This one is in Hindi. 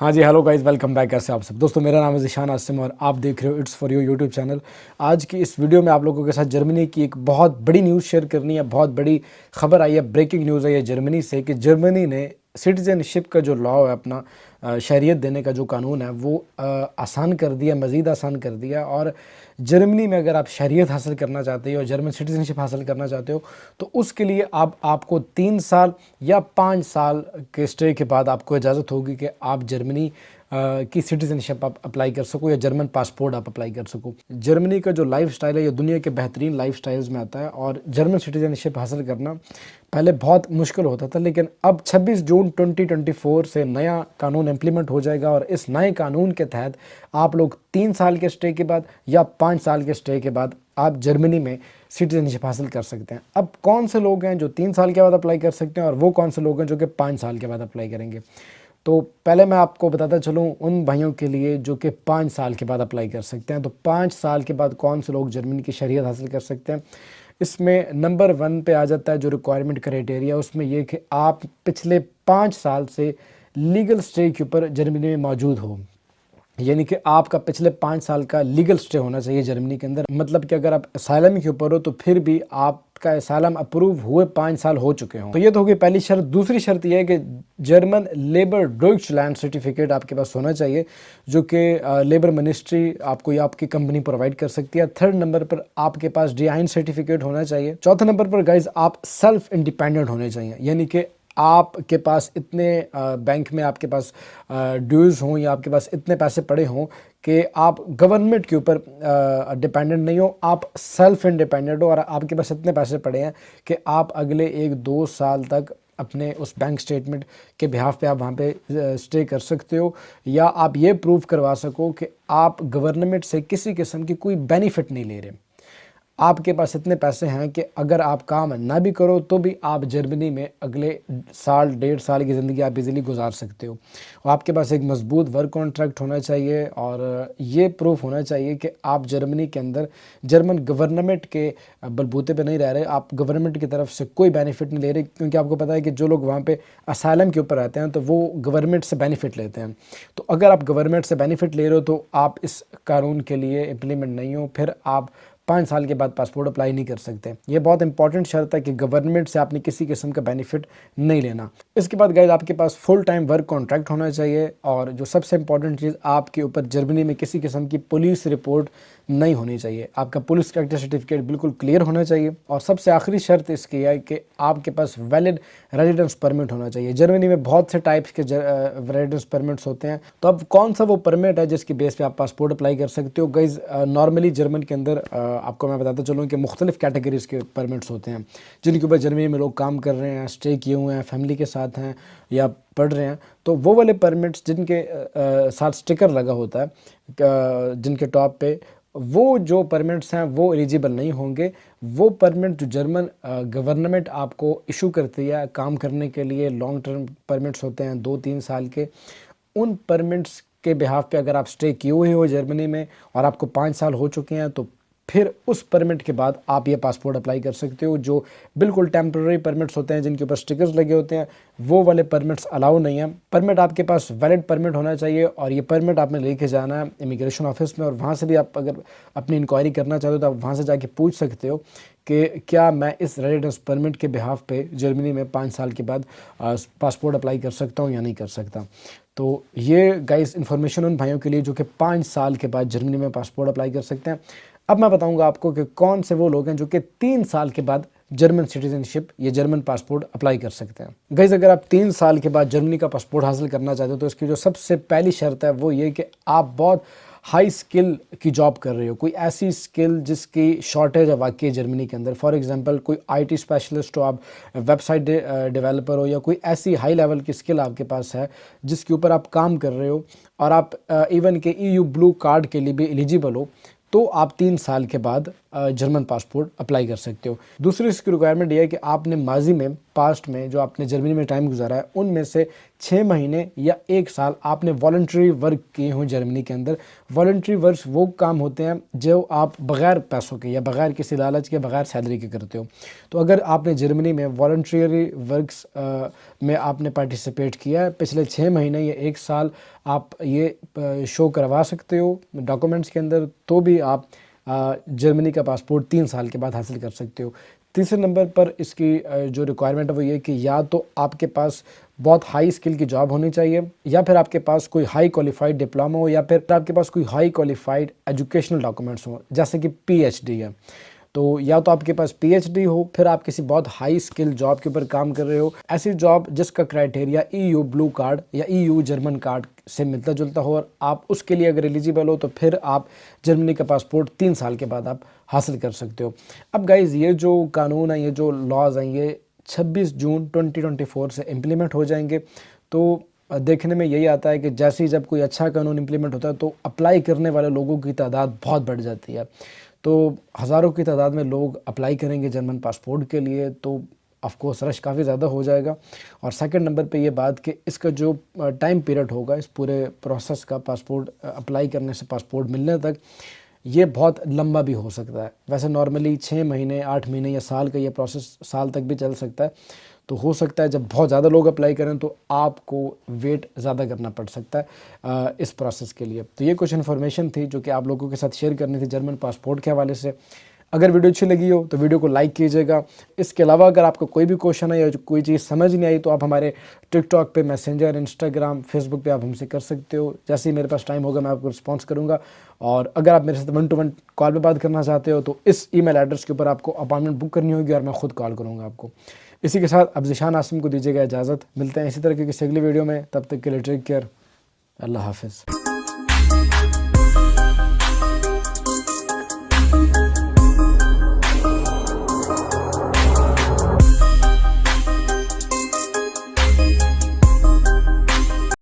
हाँ जी, हेलो गाइस, वेलकम बैक। कैसे आप सब दोस्तों? मेरा नाम है ज़ीशान आसिम और आप देख रहे हो it's for you YouTube channel. आज की इस वीडियो में आप लोगों के साथ जर्मनी की एक बहुत बड़ी न्यूज़ शेयर करनी है। बहुत बड़ी खबर आई है, ब्रेकिंग न्यूज़ है ये जर्मनी से कि जर्मनी ने सिटीजनशिप का जो लॉ है अपना, शहरियत देने का जो कानून है वो आसान कर दिया, मज़ीद आसान कर दिया। और जर्मनी में अगर आप शहरियत हासिल करना चाहते हो, जर्मन सिटीजनशिप हासिल करना चाहते हो, तो उसके लिए आपको 3 साल या 5 साल के स्टे के बाद आपको इजाज़त होगी कि आप जर्मनी की सिटीजनशिप आप अप्लाई कर सको या जर्मन पासपोर्ट आप अप्लाई कर सको। जर्मनी का जो लाइफ स्टाइल है ये दुनिया के बेहतरीन लाइफ स्टाइल्स में आता है और जर्मन सिटीजनशिप हासिल करना पहले बहुत मुश्किल होता था, लेकिन अब 26 जून 2024 से नया कानून इम्प्लीमेंट हो जाएगा और इस नए कानून के तहत आप लोग 3 साल के स्टे के बाद या 5 साल के स्टे के बाद आप जर्मनी में सिटीजनशिप हासिल कर सकते हैं। अब कौन से लोग हैं जो 3 साल के बाद अप्लाई कर सकते हैं और वो कौन से लोग हैं जो कि 5 साल के बाद अप्लाई करेंगे? तो पहले मैं आपको बताता चलूँ उन भाइयों के लिए जो कि 5 साल के बाद अप्लाई कर सकते हैं। तो 5 साल के बाद कौन से लोग जर्मनी की शहरियत हासिल कर सकते हैं? इसमें नंबर 1 पे आ जाता है जो रिक्वायरमेंट क्राइटेरिया, उसमें यह कि आप पिछले 5 साल से लीगल स्टे के ऊपर जर्मनी में मौजूद हो। यानी कि आपका पिछले 5 साल का लीगल स्टे होना चाहिए जर्मनी के अंदर। मतलब कि अगर आप असाइलम के ऊपर हो तो फिर भी आपका असाइलम अप्रूव हुए 5 साल हो चुके हों। तो ये तो होगी पहली शर्त। दूसरी शर्त यह है कि जर्मन लेबर डॉइचलैंड सर्टिफिकेट आपके पास होना चाहिए, जो कि लेबर मिनिस्ट्री आपको या आपकी कंपनी प्रोवाइड कर सकती है। थर्ड नंबर पर आपके पास डी सर्टिफिकेट होना चाहिए। चौथे नंबर पर गाइज आप सेल्फ इंडिपेंडेंट होने चाहिए, यानी कि आपके पास इतने बैंक में आपके पास ड्यूज़ हों या आपके पास इतने पैसे पड़े हों कि आप गवर्नमेंट के ऊपर डिपेंडेंट नहीं हो, आप सेल्फ इंडिपेंडेंट हो और आपके पास इतने पैसे पड़े हैं कि आप अगले 1-2 साल तक अपने उस बैंक स्टेटमेंट के बिहाफ पे आप वहाँ पे स्टे कर सकते हो, या आप ये प्रूव करवा सको कि आप गवर्नमेंट से किसी किस्म की कोई बेनिफिट नहीं ले रहे। आपके पास इतने पैसे हैं कि अगर आप काम ना भी करो तो भी आप जर्मनी में अगले साल 1.5 साल की ज़िंदगी आप इजीली गुजार सकते हो। और आपके पास एक मजबूत वर्क कॉन्ट्रैक्ट होना चाहिए और ये प्रूफ होना चाहिए कि आप जर्मनी के अंदर जर्मन गवर्नमेंट के बलबूते पे नहीं रह रहे, आप गवर्नमेंट की तरफ से कोई बेनिफिट नहीं ले रहे। क्योंकि आपको पता है कि जो लोग वहाँ पे असाइलम के ऊपर रहते हैं तो वो गवर्नमेंट से बेनिफिट लेते हैं। तो अगर आप गवर्नमेंट से बेनिफिट ले रहे हो तो आप इस कानून के लिए इम्प्लीमेंट नहीं हो, फिर आप 5 साल के बाद पासपोर्ट अप्लाई नहीं कर सकते। ये बहुत इंपॉर्टेंट शर्त है कि गवर्नमेंट से आपने किसी किस्म का बेनिफिट नहीं लेना। इसके बाद गाइस आपके पास फुल टाइम वर्क कॉन्ट्रैक्ट होना चाहिए और जो सबसे इंपॉर्टेंट चीज़, आपके ऊपर जर्मनी में किसी किस्म की पुलिस रिपोर्ट नहीं होनी चाहिए। आपका पुलिस कैरेक्टर सर्टिफिकेट बिल्कुल क्लियर होना चाहिए। और सबसे आखिरी शर्त इसकी है कि आपके पास वैलिड रेजिडेंस परमिट होना चाहिए। जर्मनी में बहुत से टाइप्स के रेजिडेंस परमिट्स होते हैं, तो अब कौन सा वो परमिट है जिसकी बेस पे आप पासपोर्ट अप्लाई कर सकते हो? गाइज नॉर्मली जर्मन के अंदर आपको मैं बताता चलूँ कि मुख्तलिफ कैटेगरीज के परमिट्स होते हैं जिनके ऊपर जर्मनी में लोग काम कर रहे हैं, स्टे किए हुए हैं, फैमिली के साथ हैं या पढ़ रहे हैं। तो वो वाले परमिट्स जिनके साथ स्टिकर लगा होता है, जिनके टॉप पे, वो जो परमिट्स हैं वो एलिजिबल नहीं होंगे। वो परमिट जो जर्मन गवर्नमेंट आपको इशू करती है काम करने के लिए, लॉन्ग टर्म परमिट्स होते हैं 2-3 साल के, उन परमिट्स के बिहाफ पे अगर आप स्टे किए हुए हो जर्मनी में और आपको 5 साल हो चुके हैं तो फिर उस परमिट के बाद आप ये पासपोर्ट अप्लाई कर सकते हो। जो बिल्कुल टेम्प्रेरी परमिट्स होते हैं जिनके ऊपर स्टिकर्स लगे होते हैं, वो वाले परमिट्स अलाउ नहीं है। परमिट आपके पास वैलिड परमिट होना चाहिए और ये परमिट आपने लेके जाना है इमिग्रेशन ऑफिस में, और वहाँ से भी आप अगर अपनी इंक्वायरी करना चाहते हो तो आप वहाँ से जाके पूछ सकते हो कि क्या मैं इस रेजिडेंस परमिट के बिहाफ पे जर्मनी में 5 साल के बाद पासपोर्ट अप्लाई कर सकता हूँ या नहीं कर सकता। तो ये गाइस इन्फॉर्मेशन उन भाइयों के लिए जो कि 5 साल के बाद जर्मनी में पासपोर्ट अप्लाई कर सकते हैं। अब मैं बताऊंगा आपको कि कौन से वो लोग हैं जो कि 3 साल के बाद जर्मन सिटीजनशिप या जर्मन पासपोर्ट अप्लाई कर सकते हैं। गाइस अगर आप 3 साल के बाद जर्मनी का पासपोर्ट हासिल करना चाहते हो तो इसकी जो सबसे पहली शर्त है वो ये कि आप बहुत हाई स्किल की जॉब कर रहे हो, कोई ऐसी स्किल जिसकी शॉर्टेज है वाकई जर्मनी के अंदर। फॉर एग्जांपल कोई आईटी स्पेशलिस्ट हो, आप वेबसाइट डेवलपर हो, या कोई ऐसी हाई लेवल की स्किल आपके पास है जिसके ऊपर आप काम कर रहे हो और आप इवन के EU ब्लू कार्ड के लिए भी एलिजिबल हो, तो आप 3 साल के बाद जर्मन पासपोर्ट अप्लाई कर सकते हो। दूसरी इसकी रिक्वायरमेंट ये है कि आपने माजी में पास्ट में जो आपने जर्मनी में टाइम गुजारा है उनमें से 6 महीने या 1 साल आपने वॉलंटरी वर्क किए हों जर्मनी के अंदर। वॉलंटरी वर्क वो काम होते हैं जो आप बग़ैर पैसों के या बग़ैर किसी लालच के, बग़ैर सैलरी के करते हो। तो अगर आपने जर्मनी में वॉलंटरी वर्क्स में आपने पार्टिसिपेट किया है पिछले 6 महीने या 1 साल, आप ये शो करवा सकते हो डॉक्यूमेंट्स के अंदर, तो भी आप जर्मनी का पासपोर्ट 3 साल के बाद हासिल कर सकते हो। तीसरे नंबर पर इसकी जो रिक्वायरमेंट है वो ये कि या तो आपके पास बहुत हाई स्किल की जॉब होनी चाहिए, या फिर आपके पास कोई हाई क्वालिफाइड डिप्लोमा हो, या फिर आपके पास कोई हाई क्वालिफाइड एजुकेशनल डॉक्यूमेंट्स हो, जैसे कि पीएचडी है। तो या तो आपके पास पीएचडी हो, फिर आप किसी बहुत हाई स्किल जॉब के ऊपर काम कर रहे हो, ऐसी जॉब जिसका क्राइटेरिया ईयू ब्लू कार्ड या ईयू जर्मन कार्ड से मिलता जुलता हो, और आप उसके लिए अगर एलिजिबल हो तो फिर आप जर्मनी का पासपोर्ट 3 साल के बाद आप हासिल कर सकते हो। अब गाइज़ ये जो कानून है, ये जो लॉज हैं, ये 26 जून 2024 से इम्प्लीमेंट हो जाएंगे। तो देखने में यही आता है कि जैसे ही जब कोई अच्छा कानून इम्प्लीमेंट होता है तो अप्लाई करने वाले लोगों की तादाद बहुत बढ़ जाती है। तो हज़ारों की तादाद में लोग अप्लाई करेंगे जर्मन पासपोर्ट के लिए, तो ऑफ कोर्स रश काफ़ी ज़्यादा हो जाएगा। और सेकंड नंबर पे ये बात कि इसका जो टाइम पीरियड होगा इस पूरे प्रोसेस का, पासपोर्ट अप्लाई करने से पासपोर्ट मिलने तक, ये बहुत लंबा भी हो सकता है। वैसे नॉर्मली 6 महीने, 8 महीने या साल का ये प्रोसेस साल तक भी चल सकता है। तो हो सकता है जब बहुत ज़्यादा लोग अप्लाई करें तो आपको वेट ज़्यादा करना पड़ सकता है इस प्रोसेस के लिए। तो ये कुछ इन्फॉर्मेशन थी जो कि आप लोगों के साथ शेयर करनी थी जर्मन पासपोर्ट के हवाले से। अगर वीडियो अच्छी लगी हो तो वीडियो को लाइक कीजिएगा। इसके अलावा अगर आपको कोई भी क्वेश्चन है या कोई चीज़ समझ नहीं आई तो आप हमारे टिकटॉक पे, मैसेंजर, इंस्टाग्राम, फेसबुक पे आप हमसे कर सकते हो। जैसे ही मेरे पास टाइम होगा मैं आपको रिस्पॉन्स करूँगा। और अगर आप मेरे साथ 1-to-1 कॉल पे बात करना चाहते हो तो इस ईमेल एड्रेस के ऊपर आपको अपॉइंटमेंट बुक करनी होगी और मैं खुद कॉल करूँगा आपको। इसी के साथ अब ज़ीशान आसिम को दीजिएगा इजाज़त। मिलते हैं इसी तरह की किसी अगली वीडियो में, तब तक के लिए टेक केयर। अल्लाह हाफ़िज़।